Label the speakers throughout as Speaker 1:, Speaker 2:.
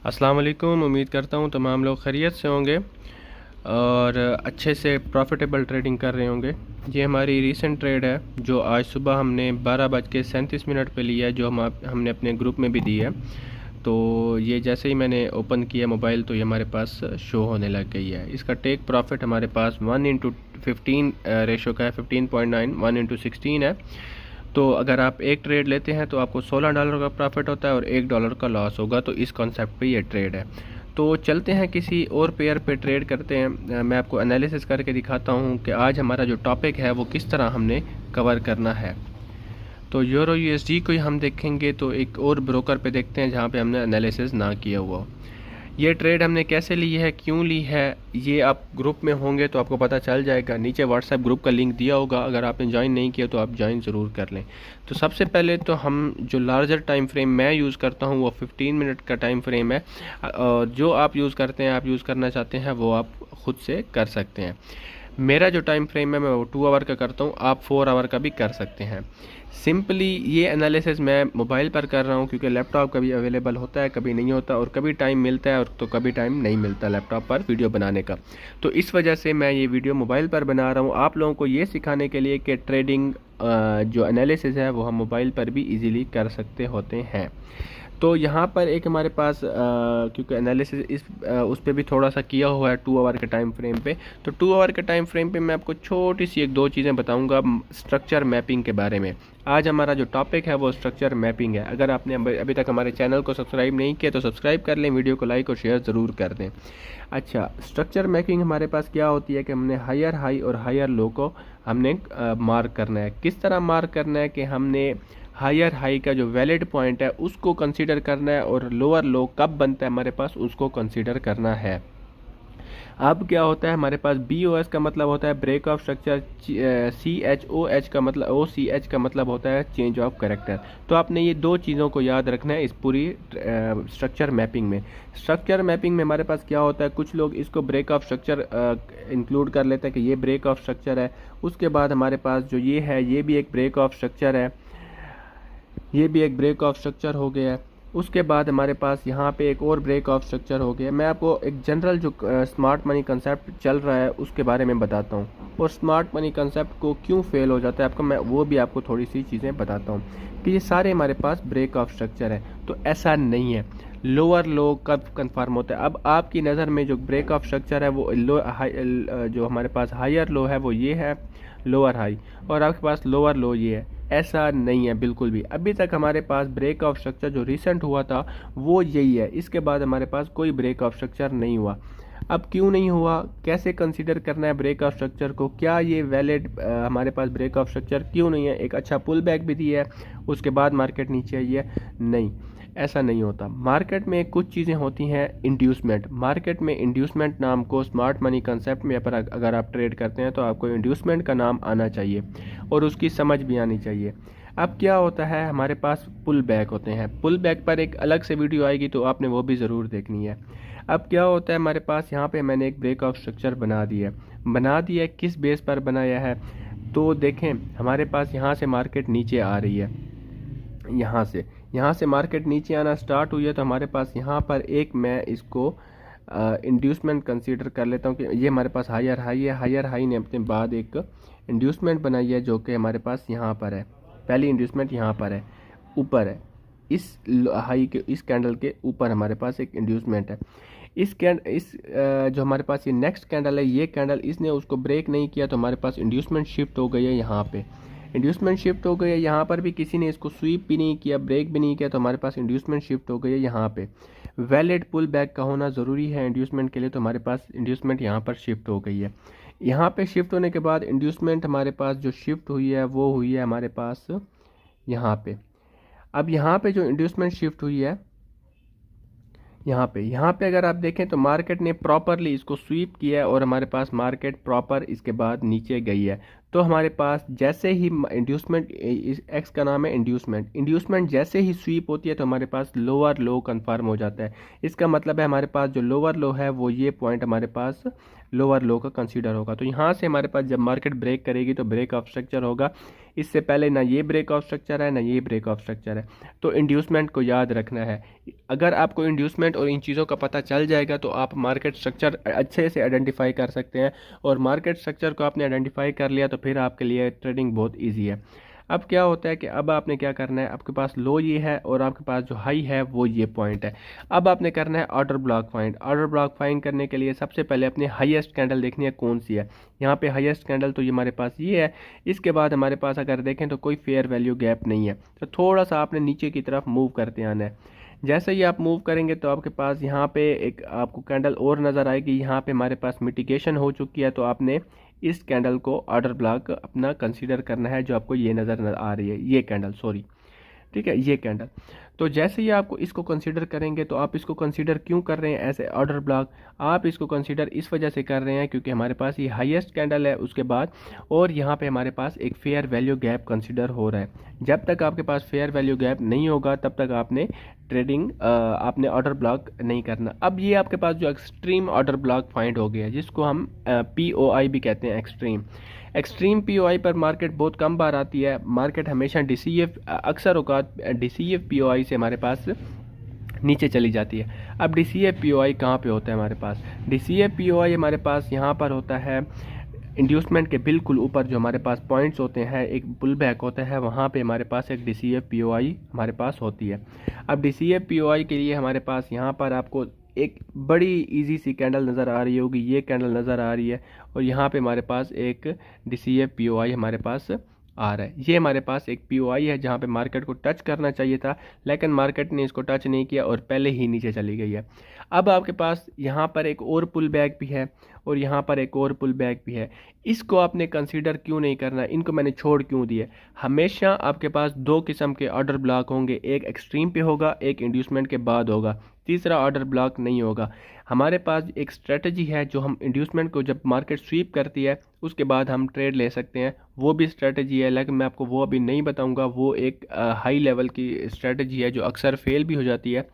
Speaker 1: अस्सलाम वालेकुम। उम्मीद करता हूँ तमाम लोग खैरियत से होंगे और अच्छे से प्रॉफिटेबल ट्रेडिंग कर रहे होंगे। ये हमारी रीसेंट ट्रेड है जो आज सुबह हमने 12:37 पे लिया है, जो हमने अपने ग्रुप में भी दी है। तो ये जैसे ही मैंने ओपन किया मोबाइल तो ये हमारे पास शो होने लग गई है। इसका टेक प्रॉफिट हमारे पास 1:15 रेशो का है, 15.9 1:16 है। तो अगर आप एक ट्रेड लेते हैं तो आपको $16 का प्रॉफिट होता है और $1 का लॉस होगा। तो इस कॉन्सेप्ट पे ये ट्रेड है। तो चलते हैं किसी और पेयर पे ट्रेड करते हैं। मैं आपको एनालिसिस करके दिखाता हूँ कि आज हमारा जो टॉपिक है वो किस तरह हमने कवर करना है। तो यूरो यूएसडी को ही हम देखेंगे तो एक और ब्रोकर पे देखते हैं जहाँ पे हमने एनालिसिस ना किया हुआ हो। ये ट्रेड हमने कैसे ली है, क्यों ली है, ये आप ग्रुप में होंगे तो आपको पता चल जाएगा। नीचे व्हाट्सएप ग्रुप का लिंक दिया होगा, अगर आपने ज्वाइन नहीं किया तो आप ज्वाइन ज़रूर कर लें। तो सबसे पहले तो हम जो लार्जर टाइम फ्रेम मैं यूज़ करता हूँ वो 15 मिनट का टाइम फ्रेम है। और जो आप यूज़ करते हैं, आप यूज़ करना चाहते हैं वो आप ख़ुद से कर सकते हैं। मेरा जो टाइम फ्रेम है मैं वो 2 आवर का करता हूँ, आप 4 आवर का भी कर सकते हैं। सिंपली ये एनालिसिस मैं मोबाइल पर कर रहा हूँ क्योंकि लैपटॉप कभी अवेलेबल होता है, कभी नहीं होता, और कभी टाइम मिलता है और तो कभी टाइम नहीं मिलता लैपटॉप पर वीडियो बनाने का। तो इस वजह से मैं ये वीडियो मोबाइल पर बना रहा हूँ आप लोगों को ये सिखाने के लिए कि ट्रेडिंग जो एनालिसिस है वो हम मोबाइल पर भी इजीली कर सकते होते हैं। तो यहाँ पर एक हमारे पास क्योंकि एनालिसिस उस पर भी थोड़ा सा किया हुआ है 2 आवर के टाइम फ्रेम पे। तो 2 आवर के टाइम फ्रेम पे मैं आपको छोटी सी एक दो चीज़ें बताऊंगा स्ट्रक्चर मैपिंग के बारे में। आज हमारा जो टॉपिक है वो स्ट्रक्चर मैपिंग है। अगर आपने अभी तक हमारे चैनल को सब्सक्राइब नहीं किया तो सब्सक्राइब कर लें, वीडियो को लाइक और शेयर ज़रूर कर दें। अच्छा, स्ट्रक्चर मैपिंग हमारे पास क्या होती है कि हमने हायर हाई और हायर लो को हमने मार्क करना है। किस तरह मार्क करना है कि हमने हायर हाई का जो वैलिड पॉइंट है उसको कंसीडर करना है और लोअर लो कब बनता है हमारे पास उसको कंसीडर करना है। अब क्या होता है हमारे पास BOS का मतलब होता है ब्रेक ऑफ स्ट्रक्चर, CHOH का मतलब OCH का मतलब होता है चेंज ऑफ करेक्टर। तो आपने ये दो चीज़ों को याद रखना है इस पूरी स्ट्रक्चर मैपिंग में। स्ट्रक्चर मैपिंग में हमारे पास क्या होता है, कुछ लोग इसको ब्रेक ऑफ स्ट्रक्चर इंक्लूड कर लेते हैं कि ये ब्रेक ऑफ स्ट्रक्चर है। उसके बाद हमारे पास जो ये है ये भी एक ब्रेक ऑफ स्ट्रक्चर है, ये भी एक ब्रेक ऑफ स्ट्रक्चर हो गया है। उसके बाद हमारे पास यहाँ पे एक और ब्रेक ऑफ स्ट्रक्चर हो गया। मैं आपको एक जनरल जो स्मार्ट मनी कंसेप्ट चल रहा है उसके बारे में बताता हूँ, और स्मार्ट मनी कंसेप्ट को क्यों फेल हो जाता है आपको मैं वो भी आपको थोड़ी सी चीज़ें बताता हूँ कि ये सारे हमारे पास ब्रेक ऑफ स्ट्रक्चर है। तो ऐसा नहीं है, लोअर लो कब कन्फर्म होता है। अब आपकी नज़र में जो ब्रेक ऑफ स्ट्रक्चर है वो जो हमारे पास हायर लो है वो ये है, लोअर हाई, और आपके पास लोअर लो ये है। ऐसा नहीं है बिल्कुल भी। अभी तक हमारे पास ब्रेक ऑफ स्ट्रक्चर जो रिसेंट हुआ था वो यही है, इसके बाद हमारे पास कोई ब्रेक ऑफ स्ट्रक्चर नहीं हुआ। अब क्यों नहीं हुआ, कैसे कंसीडर करना है ब्रेक ऑफ स्ट्रक्चर को, क्या ये वैलिड हमारे पास ब्रेक ऑफ स्ट्रक्चर क्यों नहीं है। एक अच्छा पुल बैक भी दिया है उसके बाद मार्केट नीचे आई है, नहीं ऐसा नहीं होता। मार्केट में कुछ चीज़ें होती हैं इंड्यूसमेंट। मार्केट में इंड्यूसमेंट नाम को स्मार्ट मनी कंसेप्ट में पर अगर आप ट्रेड करते हैं तो आपको इंड्यूसमेंट का नाम आना चाहिए और उसकी समझ भी आनी चाहिए। अब क्या होता है हमारे पास पुल बैक होते हैं, पुल बैक पर एक अलग से वीडियो आएगी तो आपने वो भी ज़रूर देखनी है। अब क्या होता है हमारे पास यहाँ पे मैंने एक ब्रेक ऑफ स्ट्रक्चर बना दिया है। किस बेस पर बनाया है तो देखें, हमारे पास यहाँ से मार्केट नीचे आ रही है, यहाँ से मार्केट नीचे आना स्टार्ट हुई है। तो हमारे पास यहाँ पर एक मैं इसको इंड्यूसमेंट कंसीडर कर लेता हूँ कि ये हमारे पास हायर हाई है। हायर हाई ने अपने बाद एक इंड्यूसमेंट बनाई है जो कि हमारे पास यहाँ पर है। पहली इंड्यूसमेंट यहाँ पर है, ऊपर है, इस हाई के इस कैंडल के ऊपर हमारे पास एक इंड्यूसमेंट है। जो हमारे पास ये नेक्स्ट कैंडल है, ये कैंडल इसने उसको ब्रेक नहीं किया तो हमारे पास इंड्यूसमेंट शिफ्ट हो गई है। यहाँ पे इंड्यूसमेंट शिफ्ट हो गई है, यहाँ पर भी किसी ने इसको स्वीप भी नहीं किया, ब्रेक भी नहीं किया, तो हमारे पास इंड्यूसमेंट शिफ्ट हो गई है। यहाँ पे वैलिड पुल बैक का होना ज़रूरी है इंड्यूसमेंट के लिए, तो हमारे पास इंड्यूसमेंट यहाँ पर शिफ्ट हो गई है। यहाँ पे शिफ्ट होने के बाद इंड्यूसमेंट हमारे पास जो शिफ्ट हुई है वो हुई है हमारे पास यहाँ पे। अब यहाँ पे जो इंड्यूसमेंट शिफ्ट हुई है यहाँ पे अगर आप देखें तो मार्केट ने प्रॉपरली इसको स्वीप किया है और हमारे पास मार्केट प्रॉपर इसके बाद नीचे गई है। तो हमारे पास जैसे ही इंड्यूसमेंट, एक्स का नाम है इंड्यूसमेंट जैसे ही स्वीप होती है तो हमारे पास लोअर लो कंफर्म हो जाता है। इसका मतलब है हमारे पास जो लोअर लो है वो ये पॉइंट हमारे पास लोअर लो का कंसीडर होगा। तो यहाँ से हमारे पास जब मार्केट ब्रेक करेगी तो ब्रेक ऑफ स्ट्रक्चर होगा। इससे पहले ना ये ब्रेक ऑफ स्ट्रक्चर है ना ये ब्रेक ऑफ स्ट्रक्चर है, तो इंड्यूसमेंट को याद रखना है। अगर आपको इंड्यूसमेंट और इन चीज़ों का पता चल जाएगा तो आप मार्केट स्ट्रक्चर अच्छे से आइडेंटिफाई कर सकते हैं, और मार्केट स्ट्रक्चर को आपने आइडेंटिफाई कर लिया तो फिर आपके लिए ट्रेडिंग बहुत ईजी है। अब क्या होता है कि अब आपने क्या करना है, आपके पास लो ये है और आपके पास जो हाई है वो ये पॉइंट है। अब आपने करना है order block find. Order block find करने के लिए सबसे पहले अपने हाईएस्ट कैंडल देखनी है कौन सी है। यहाँ पे हाईएस्ट कैंडल तो ये हमारे पास ये है। इसके बाद हमारे पास अगर देखें तो कोई फेयर वैल्यू गैप नहीं है, तो थोड़ा सा आपने नीचे की तरफ मूव करते आना है। जैसे ही आप मूव करेंगे तो आपके पास यहाँ पे एक आपको कैंडल और नज़र आएगी। यहाँ पे हमारे पास मिटिगेशन हो चुकी है, तो आपने इस कैंडल को ऑर्डर ब्लॉक अपना कंसीडर करना है, जो आपको ये नज़र आ रही है, ये कैंडल, सॉरी, ठीक है, ये कैंडल। तो जैसे ही आपको इसको कंसीडर करेंगे, तो आप इसको कंसीडर क्यों कर रहे हैं ऐसे ऑर्डर ब्लॉक, आप इसको कंसीडर इस वजह से कर रहे हैं क्योंकि हमारे पास ये हाईएस्ट कैंडल है उसके बाद, और यहाँ पे हमारे पास एक फेयर वैल्यू गैप कंसीडर हो रहा है। जब तक आपके पास फेयर वैल्यू गैप नहीं होगा तब तक आपने ट्रेडिंग आपने ऑर्डर ब्लॉक नहीं करना। अब ये आपके पास जो एक्सट्रीम ऑर्डर ब्लॉक फाइंड हो गया, जिसको हम POI भी कहते हैं, एक्सट्रीम POI पर मार्केट बहुत कम बार आती है। मार्केट हमेशा DCF अक्सर औकात DCF POI से हमारे पास नीचे चली जाती है। अब DCF POI कहाँ पे होता है हमारे पास? DCF POI हमारे पास यहाँ पर होता है इंड्यूसमेंट के बिल्कुल ऊपर, जो हमारे पास पॉइंट्स होते हैं, एक पुल बैक होता है, वहाँ पे हमारे पास एक DCF POI हमारे पास होती है। अब DCF POI के लिए हमारे पास यहाँ पर आपको एक बड़ी इजी सी कैंडल नज़र आ रही होगी, ये कैंडल नज़र आ रही है, और यहाँ पे हमारे पास एक DCF POI हमारे पास आ रहा है। ये हमारे पास एक POI है जहाँ पे मार्केट को टच करना चाहिए था, लेकिन मार्केट ने इसको टच नहीं किया और पहले ही नीचे चली गई है। अब आपके पास यहाँ पर एक और पुल बैक भी है और यहाँ पर एक और पुल बैक भी है। इसको आपने कंसीडर क्यों नहीं करना, इनको मैंने छोड़ क्यों दिए? हमेशा आपके पास दो किस्म के ऑर्डर ब्लॉक होंगे, एक एक्सट्रीम पे होगा, एक इंड्यूसमेंट के बाद होगा, तीसरा ऑर्डर ब्लॉक नहीं होगा। हमारे पास एक स्ट्रेटजी है जो हम इंड्यूसमेंट को जब मार्केट स्वीप करती है उसके बाद हम ट्रेड ले सकते हैं, वो भी स्ट्रेटजी है, लेकिन मैं आपको वो अभी नहीं बताऊंगा। वो एक हाई लेवल की स्ट्रेटजी है जो अक्सर फेल भी हो जाती है।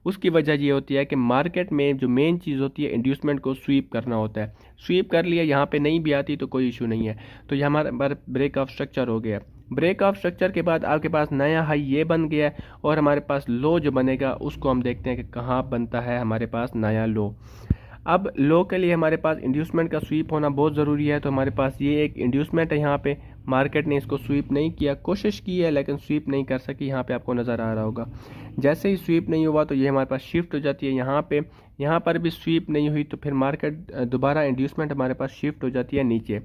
Speaker 1: उसकी वजह ये होती है कि मार्केट में जो मेन चीज़ होती है, इंड्यूसमेंट को स्वीप करना होता है। स्वीप कर लिया, यहाँ पे नहीं भी आती तो कोई इशू नहीं है। तो ये हमारा ब्रेक ऑफ स्ट्रक्चर हो गया। ब्रेक ऑफ स्ट्रक्चर के बाद आपके पास नया हाई ये बन गया है, और हमारे पास लो जो बनेगा उसको हम देखते हैं कि कहाँ बनता है हमारे पास नया लो। अब लो के लिए हमारे पास इंड्यूसमेंट का स्वीप होना बहुत ज़रूरी है। तो हमारे पास ये एक इंड्यूसमेंट है, यहाँ पे मार्केट ने इसको स्वीप नहीं किया, कोशिश की है लेकिन स्वीप नहीं कर सकी। यहाँ पे आपको नज़र आ रहा होगा, जैसे ही स्वीप नहीं हुआ तो ये हमारे पास शिफ्ट हो जाती है यहाँ पे। यहाँ पर भी स्वीप नहीं हुई तो फिर मार्केट दोबारा इंड्यूसमेंट हमारे पास शिफ्ट हो जाती है नीचे।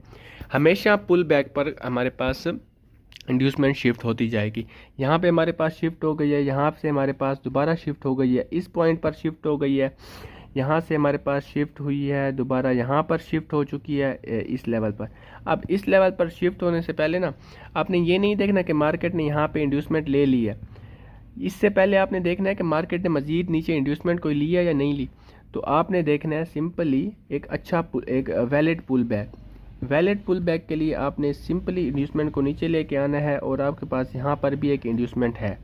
Speaker 1: हमेशा पुल बैक पर हमारे पास इंड्यूसमेंट शिफ्ट होती जाएगी। यहाँ पे हमारे पास शिफ्ट हो गई है, यहाँ से हमारे पास दोबारा शिफ्ट हो गई है, इस पॉइंट पर शिफ्ट हो गई है, यहाँ से हमारे पास शिफ्ट हुई है, दोबारा यहाँ पर शिफ्ट हो चुकी है इस लेवल पर। अब इस लेवल पर शिफ्ट होने से पहले ना आपने ये नहीं देखना कि मार्केट ने यहाँ पे इंड्यूसमेंट ले ली है। इससे पहले आपने देखना है कि मार्केट ने मज़ीद नीचे इंड्यूसमेंट कोई लिया या नहीं ली। तो आपने देखना है सिंपली एक अच्छा एक valid pull back. Valid pull back के लिए आपने सिंपली इंड्यूसमेंट को नीचे लेके आना है, और आपके पास यहाँ पर भी एक इंड्यूसमेंट है।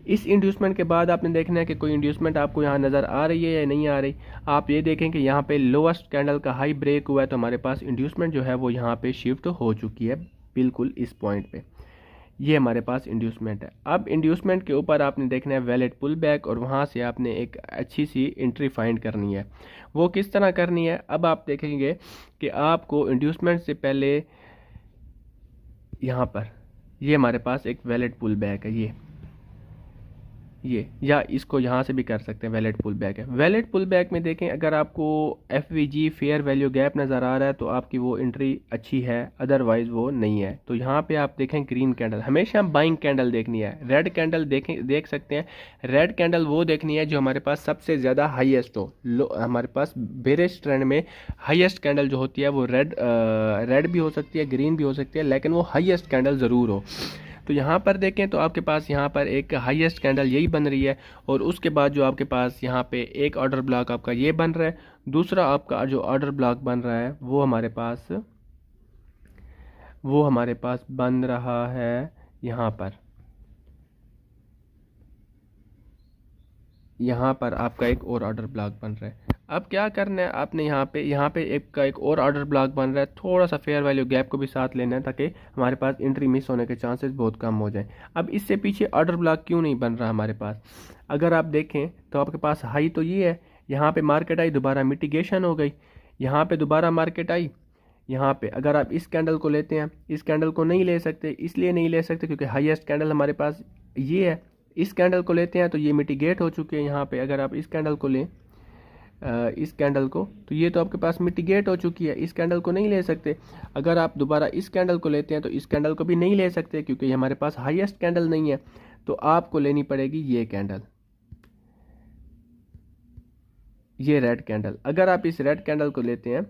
Speaker 1: इस इंड्यूसमेंट के बाद आपने देखना है कि कोई इंड्यूसमेंट आपको यहाँ नज़र आ रही है या नहीं आ रही। आप ये देखें कि यहाँ पे लोएस्ट कैंडल का हाई ब्रेक हुआ है, तो हमारे पास इंड्यूसमेंट जो है वो यहाँ पे शिफ्ट हो चुकी है बिल्कुल इस पॉइंट पे। ये हमारे पास इंड्यूसमेंट है। अब इंड्यूसमेंट के ऊपर आपने देखना है वैलिड पुल बैक, और वहाँ से आपने एक अच्छी सी एंट्री फाइंड करनी है। वो किस तरह करनी है, अब आप देखेंगे कि आपको इंड्यूसमेंट से पहले यहाँ पर ये हमारे पास एक वैलिड पुल बैक है, ये या इसको यहाँ से भी कर सकते हैं, वैलिड पुल बैक है। वैलिड पुल बैक में देखें, अगर आपको FVG फेयर वैल्यू गैप नज़र आ रहा है तो आपकी वो एंट्री अच्छी है, अदरवाइज़ वो नहीं है। तो यहाँ पे आप देखें ग्रीन कैंडल, हमेशा बाइंग कैंडल देखनी है। रेड कैंडल देख सकते हैं, रेड कैंडल वो देखनी है जो हमारे पास सबसे ज़्यादा हाईएस्ट हो। हमारे पास बेरिश ट्रेंड में हाईएस्ट कैंडल जो होती है वो रेड भी हो सकती है, ग्रीन भी हो सकती है, लेकिन वो हाईएस्ट कैंडल ज़रूर हो। तो यहाँ पर देखें तो आपके पास यहाँ पर एक हाईएस्ट कैंडल यही बन रही है, और उसके बाद जो आपके पास यहाँ पे एक ऑर्डर ब्लॉक आपका ये बन रहा है, दूसरा आपका जो ऑर्डर ब्लॉक बन रहा है वो हमारे पास वो हमारे पास बन रहा है यहाँ पर। यहाँ पर आपका एक और ऑर्डर ब्लॉक बन रहा है। अब क्या करना है आपने, यहाँ पे एक और ऑर्डर ब्लॉक बन रहा है। थोड़ा सा फेयर वैल्यू गैप को भी साथ लेना है ताकि हमारे पास एंट्री मिस होने के चांसेस बहुत कम हो जाए। अब इससे पीछे ऑर्डर ब्लॉक क्यों नहीं बन रहा हमारे पास? अगर आप देखें तो आपके पास हाई तो ये है, यहाँ पे मार्केट आई, दोबारा मिटिगेशन हो गई, यहाँ पे दोबारा मार्केट आई, यहाँ पे अगर आप इस कैंडल को लेते हैं, इस कैंडल को नहीं ले सकते, इसलिए नहीं ले सकते क्योंकि हाईएस्ट कैंडल हमारे पास ये है। इस कैंडल को लेते हैं तो ये मिटिगेट हो चुके हैं यहाँ पे। अगर आप इस कैंडल को लें, इस कैंडल को, तो ये तो आपके पास मिटिगेट हो चुकी है, इस कैंडल को नहीं ले सकते। अगर आप दोबारा इस कैंडल को लेते हैं तो इस कैंडल को भी नहीं ले सकते क्योंकि ये हमारे पास हाईएस्ट कैंडल नहीं है। तो आपको लेनी पड़ेगी ये कैंडल, ये रेड कैंडल। अगर आप इस रेड कैंडल को लेते हैं,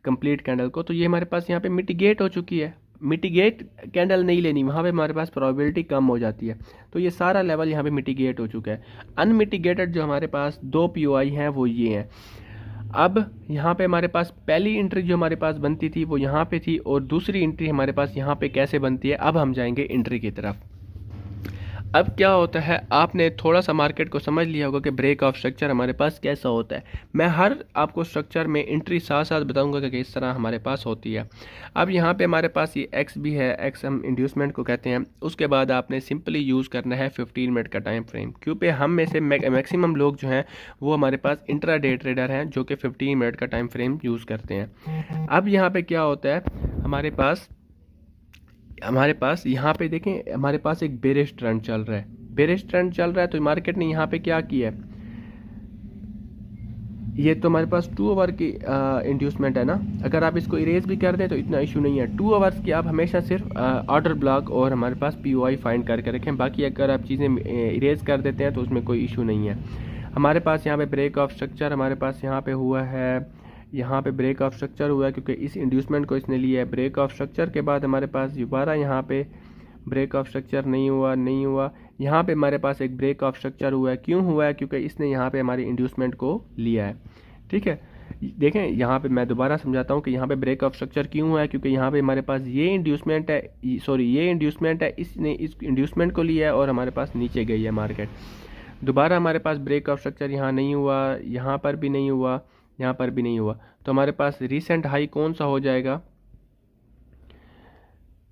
Speaker 1: कंप्लीट कैंडल को, तो ये हमारे पास यहाँ पे मिटिगेट हो चुकी है। मिटिगेट कैंडल नहीं लेनी, वहाँ पे हमारे पास प्रोबेबिलिटी कम हो जाती है। तो ये सारा लेवल यहाँ पे मिटिगेट हो चुका है। अनमिटिगेटेड जो हमारे पास दो पीओआई हैं वो ये हैं। अब यहाँ पे हमारे पास पहली एंट्री जो हमारे पास बनती थी वो यहाँ पे थी, और दूसरी एंट्री हमारे पास यहाँ पे कैसे बनती है, अब हम जाएंगे एंट्री की तरफ। अब क्या होता है, आपने थोड़ा सा मार्केट को समझ लिया होगा कि ब्रेक ऑफ स्ट्रक्चर हमारे पास कैसा होता है। मैं हर आपको स्ट्रक्चर में एंट्री साथ साथ बताऊंगा कि किस तरह हमारे पास होती है। अब यहाँ पे हमारे पास ये एक्स भी है, एक्स हम इंड्यूसमेंट को कहते हैं। उसके बाद आपने सिंपली यूज़ करना है 15 मिनट का टाइम फ्रेम, क्योंकि हम में से मैक्सिमम लोग जो हैं वो हमारे पास इंट्राडे ट्रेडर हैं जो कि 15 मिनट का टाइम फ्रेम यूज़ करते हैं। अब यहाँ पर क्या होता है, हमारे पास यहाँ पे देखें, हमारे पास एक बेरिश ट्रेंड चल रहा है, बेरिश ट्रेंड चल रहा है। तो मार्केट ने यहाँ पे क्या किया है, ये तो हमारे पास 2 आवर की इंड्यूसमेंट है ना। अगर आप इसको इरेज भी कर दें तो इतना इशू नहीं है। 2 आवर्स की आप हमेशा सिर्फ ऑर्डर ब्लॉक और हमारे पास पीओआई फाइंड करके रखें। बाकी अगर आप चीज़ें इरेज कर देते हैं तो उसमें कोई इशू नहीं है। हमारे पास यहाँ पे ब्रेक ऑफ स्ट्रक्चर हमारे पास यहाँ पे हुआ है, यहाँ पे ब्रेक ऑफ स्ट्रक्चर हुआ है क्योंकि इस इंड्यूसमेंट को इसने लिया है। ब्रेक ऑफ स्ट्रक्चर के बाद हमारे पास दोबारा यहाँ पे ब्रेक ऑफ स्ट्रक्चर नहीं हुआ। यहाँ पे हमारे पास एक ब्रेक ऑफ स्ट्रक्चर हुआ है। क्यों हुआ है? क्योंकि इसने यहाँ पे हमारी इंड्यूसमेंट को लिया है। ठीक है, देखें यहाँ पे मैं दोबारा समझाता हूँ कि यहाँ पे ब्रेक ऑफ स्ट्रक्चर क्यों हुआ है, क्योंकि यहाँ पे हमारे पास ये इंड्यूसमेंट है, ये इंड्यूसमेंट है, इसने इस इंड्यूसमेंट को लिया है और हमारे पास नीचे गई है मार्केट। दोबारा हमारे पास ब्रेक ऑफ स्ट्रक्चर यहाँ नहीं हुआ, यहाँ पर भी नहीं हुआ, यहाँ पर भी नहीं हुआ। तो हमारे पास रिसेंट हाई कौन सा हो जाएगा?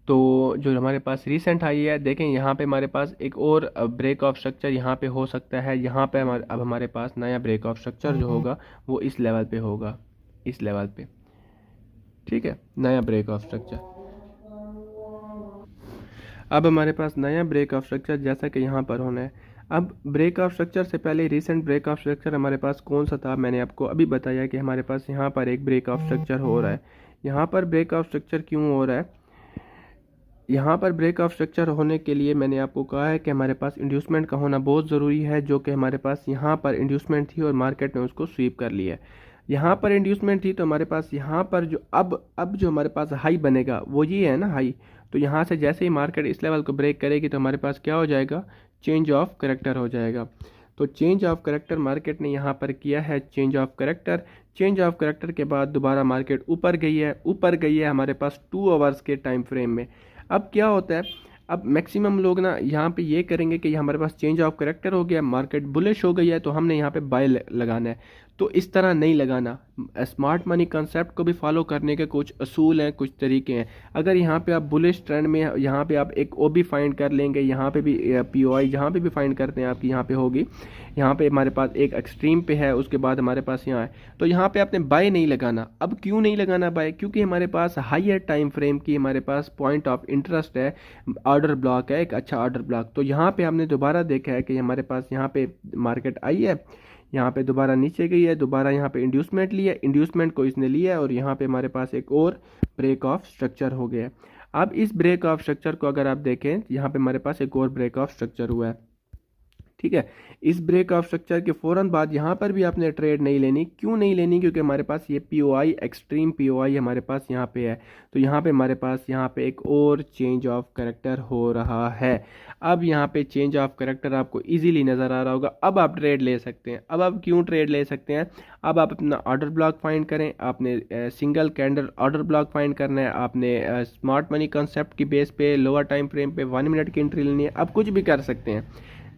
Speaker 1: तो जो हमारे पास रिसेंट हाई है, देखें यहाँ पे हमारे पास एक और ब्रेक ऑफ स्ट्रक्चर यहाँ पे हो सकता है। यहाँ पे अब हमारे पास नया ब्रेक ऑफ स्ट्रक्चर जो होगा वो इस लेवल पे होगा, इस लेवल पे। ठीक है, नया ब्रेक ऑफ स्ट्रक्चर। अब हमारे पास नया ब्रेक ऑफ स्ट्रक्चर जैसा कि यहाँ पर होना है। अब ब्रेक ऑफ स्ट्रक्चर से पहले रिसेंट ब्रेक ऑफ स्ट्रक्चर हमारे पास कौन सा था? मैंने आपको अभी बताया कि हमारे पास यहाँ पर एक ब्रेक ऑफ स्ट्रक्चर हो रहा है। यहाँ पर ब्रेक ऑफ स्ट्रक्चर क्यों हो रहा है? यहाँ पर ब्रेक ऑफ स्ट्रक्चर होने के लिए मैंने आपको कहा है कि हमारे पास इंड्यूसमेंट का होना बहुत ज़रूरी है, जो कि हमारे पास यहाँ पर इंड्यूसमेंट थी और मार्केट ने उसको स्वीप कर लिया। यहाँ पर इंड्यूसमेंट थी तो हमारे पास यहाँ पर जो अब जो हमारे पास हाई बनेगा वो ये है ना, हाई। तो यहाँ से जैसे ही मार्केट इस लेवल को ब्रेक करेगी तो हमारे पास क्या हो जाएगा? चेंज ऑफ करेक्टर हो जाएगा। तो चेंज ऑफ करेक्टर मार्केट ने यहाँ पर किया है, change of character. Change of character के बाद दोबारा मार्केट ऊपर गई है हमारे पास 2 आवर्स के टाइम फ्रेम में। अब क्या होता है, अब मैक्सिमम लोग ना यहाँ पे ये करेंगे कि हमारे पास चेंज ऑफ करेक्टर हो गया, मार्केट बुलिश हो गई है तो हमने यहाँ पे बाय लगाना है। तो इस तरह नहीं लगाना। स्मार्ट मनी कंसेप्ट को भी फॉलो करने के कुछ असूल हैं, कुछ तरीके हैं। अगर यहाँ पे आप बुलिश ट्रेंड में, यहाँ पे आप एक ओबी फाइंड कर लेंगे, यहाँ पे भी पीओआई जहाँ पे भी फाइंड करते हैं आपकी यहाँ पे होगी। यहाँ पे हमारे पास एक एक्सट्रीम पे है, उसके बाद हमारे पास यहाँ है, तो यहाँ पे आपने बाय नहीं लगाना। अब क्यों नहीं लगाना बाय? क्योंकि हमारे पास हायर टाइम फ्रेम की हमारे पास पॉइंट ऑफ इंटरेस्ट है, ऑर्डर ब्लॉक है, एक अच्छा ऑर्डर ब्लॉक। तो यहाँ पे हमने दोबारा देखा है कि हमारे पास यहाँ पे मार्केट आई है, यहाँ पे दोबारा नीचे गई है, दोबारा यहाँ पे इंड्यूसमेंट लिया, इंड्यूसमेंट को इसने लिया और यहाँ पे हमारे पास एक और ब्रेक ऑफ स्ट्रक्चर हो गया। अब इस ब्रेक ऑफ स्ट्रक्चर को अगर आप देखें, यहाँ पे हमारे पास एक और ब्रेक ऑफ स्ट्रक्चर हुआ है। ठीक है। इस ब्रेक ऑफ स्ट्रक्चर के फ़ौरन बाद यहाँ पर भी आपने ट्रेड नहीं लेनी। क्यों नहीं लेनी? क्योंकि हमारे पास ये POI एक्सट्रीम POI हमारे पास यहाँ पे है। तो यहाँ पे हमारे पास यहाँ पे एक और चेंज ऑफ कैरेक्टर हो रहा है। अब यहाँ पे चेंज ऑफ कैरेक्टर आपको इजीली नज़र आ रहा होगा। अब आप ट्रेड ले सकते हैं। अब आप क्यों ट्रेड ले सकते हैं? अब आप अपना ऑर्डर ब्लॉक फाइंड करें। आपने single candle order block find करना है। आपने स्मार्ट मनी कॉन्सेप्ट की बेस पे लोअर टाइम फ्रेम पे 1 मिनट की एंट्री लेनी है। आप कुछ भी कर सकते हैं,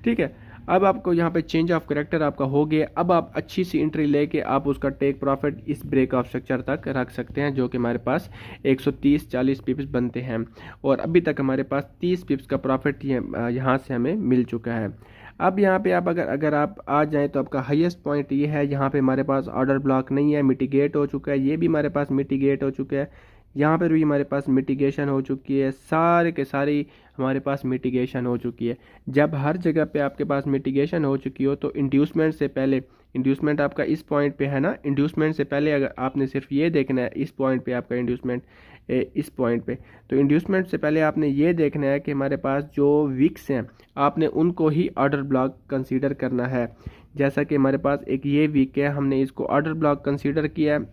Speaker 1: ठीक है। अब आपको यहाँ पे चेंज ऑफ कैरेक्टर आपका हो गया। अब आप अच्छी सी एंट्री लेके आप उसका टेक प्रॉफिट इस ब्रेक ऑफ स्ट्रक्चर तक रख सकते हैं, जो कि हमारे पास 130-40 पिप्स बनते हैं। और अभी तक हमारे पास 30 पिप्स का प्रॉफिट यहाँ से हमें मिल चुका है। अब यहाँ पे आप अगर आप आ जाएं तो आपका हाईएस्ट पॉइंट ये है। यहाँ पे हमारे पास ऑर्डर ब्लॉक नहीं है, मिटिगेट हो चुका है। ये भी हमारे पास मिटिगेट हो चुका है। यहाँ पर भी हमारे पास मिटिगेशन हो चुकी है। सारे के सारी हमारे पास मिटिगेशन हो चुकी है। जब हर जगह पे आपके पास मिटिगेशन हो चुकी हो तो इंड्यूसमेंट से पहले, इंड्यूसमेंट आपका इस पॉइंट पे है ना, इंड्यूसमेंट से पहले अगर आपने सिर्फ ये देखना है इस पॉइंट पे आपका इंड्यूसमेंट इस पॉइंट पे, तो इंड्यूसमेंट से पहले आपने ये देखना है कि हमारे पास जो विक्स हैं आपने उनको ही ऑर्डर ब्लॉक कंसीडर करना है। जैसा कि हमारे पास एक ये वीक है, हमने इसको ऑर्डर ब्लॉक कंसीडर किया है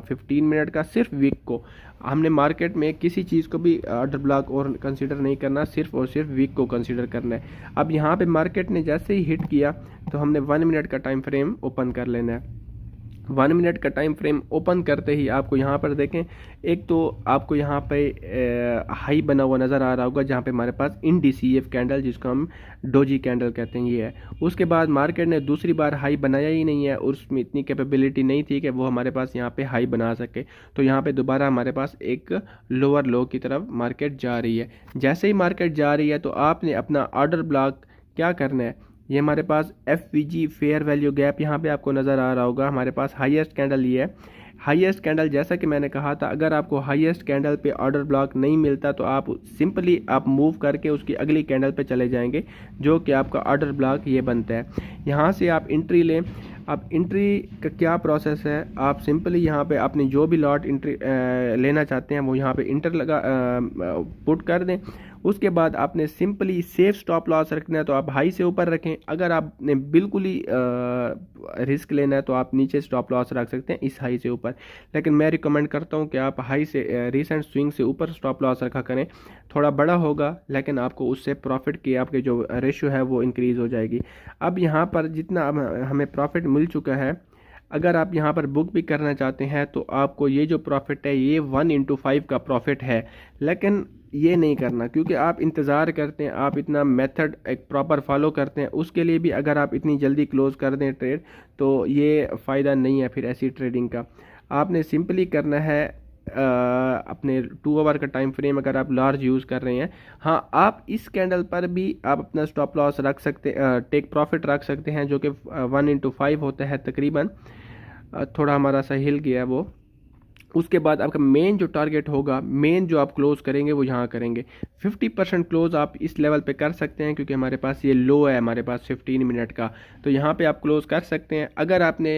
Speaker 1: 15 मिनट का। सिर्फ वीक को हमने मार्केट में किसी चीज़ को भी ऑर्डर ब्लॉक और कंसीडर नहीं करना, सिर्फ और सिर्फ वीक को कंसीडर करना है। अब यहाँ पे मार्केट ने जैसे ही हिट किया तो हमने 1 मिनट का टाइम फ्रेम ओपन कर लेना है। 1 मिनट का टाइम फ्रेम ओपन करते ही आपको यहाँ पर देखें, एक तो आपको यहाँ पे हाई बना हुआ नज़र आ रहा होगा जहाँ पे हमारे पास INDCF कैंडल, जिसको हम डोजी कैंडल कहते हैं, ये है। उसके बाद मार्केट ने दूसरी बार हाई बनाया ही नहीं है और उसमें इतनी कैपेबिलिटी नहीं थी कि वो हमारे पास यहाँ पे हाई बना सके। तो यहाँ पे दोबारा हमारे पास एक लोअर लो की तरफ मार्केट जा रही है। जैसे ही मार्केट जा रही है तो आपने अपना ऑर्डर ब्लॉक क्या करना है, ये हमारे पास FVG फेयर वैल्यू गैप यहाँ पे आपको नज़र आ रहा होगा। हमारे पास हाईएस्ट कैंडल ये है। हाईएस्ट कैंडल, जैसा कि मैंने कहा था, अगर आपको हाईएस्ट कैंडल पे ऑर्डर ब्लॉक नहीं मिलता तो आप सिंपली आप मूव करके उसकी अगली कैंडल पे चले जाएंगे, जो कि आपका ऑर्डर ब्लॉक ये बनता है। यहाँ से आप एंट्री लें। अब एंट्री का क्या प्रोसेस है, आप सिंपली यहाँ पे अपनी जो भी लॉट एंट्री लेना चाहते हैं वो यहाँ पे इंटर लगा पुट कर दें। उसके बाद आपने सिंपली सेफ स्टॉप लॉस रखना है तो आप हाई से ऊपर रखें। अगर आपने बिल्कुल ही रिस्क लेना है तो आप नीचे स्टॉप लॉस रख सकते हैं इस हाई से ऊपर। लेकिन मैं रिकमेंड करता हूं कि आप हाई से रीसेंट स्विंग से ऊपर स्टॉप लॉस रखा करें। थोड़ा बड़ा होगा लेकिन आपको उससे प्रॉफिट की आपके जो रेशियो है वो इंक्रीज़ हो जाएगी। अब यहाँ पर जितना हमें प्रॉफिट मिल चुका है, अगर आप यहाँ पर बुक भी करना चाहते हैं तो आपको ये जो प्रॉफिट है ये 1/5 का प्रॉफिट है। लेकिन ये नहीं करना, क्योंकि आप इंतज़ार करते हैं, आप इतना मेथड एक प्रॉपर फॉलो करते हैं, उसके लिए भी अगर आप इतनी जल्दी क्लोज़ कर दें ट्रेड तो ये फ़ायदा नहीं है फिर ऐसी ट्रेडिंग का। आपने सिंपली करना है अपने 2 आवर का टाइम फ्रेम अगर आप लार्ज यूज़ कर रहे हैं। हाँ, आप इस कैंडल पर भी आप अपना स्टॉप लॉस रख सकते, टेक प्रॉफिट रख सकते हैं, जो कि 1/5 होता है तकरीबन। थोड़ा हमारा सा हिल गया वो। उसके बाद आपका मेन जो टारगेट होगा, मेन जो आप क्लोज करेंगे वो यहाँ करेंगे। 50% क्लोज आप इस लेवल पे कर सकते हैं क्योंकि हमारे पास ये लो है हमारे पास 15 मिनट का, तो यहाँ पे आप क्लोज कर सकते हैं। अगर आपने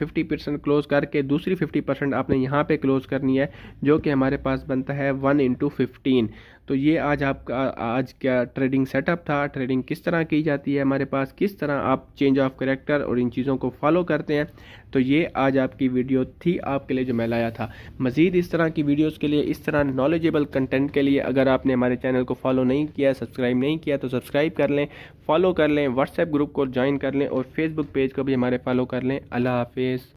Speaker 1: 50% क्लोज करके दूसरी 50% आपने यहाँ पे क्लोज करनी है, जो कि हमारे पास बनता है 1/15। तो ये आज क्या ट्रेडिंग सेटअप था, ट्रेडिंग किस तरह की जाती है हमारे पास, किस तरह आप चेंज ऑफ कैरेक्टर और इन चीज़ों को फॉलो करते हैं। तो ये आज आपकी वीडियो थी आपके लिए जो मैं लाया था। मज़ीद इस तरह की वीडियोस के लिए, इस तरह नॉलेजेबल कंटेंट के लिए अगर आपने हमारे चैनल को फॉलो नहीं किया, सब्सक्राइब नहीं किया तो सब्सक्राइब कर लें, फॉलो कर लें, व्हाट्सएप ग्रुप को ज्वाइन कर लें और फेसबुक पेज को भी हमारे फॉलो कर लें। अल्लाह हाफिज़।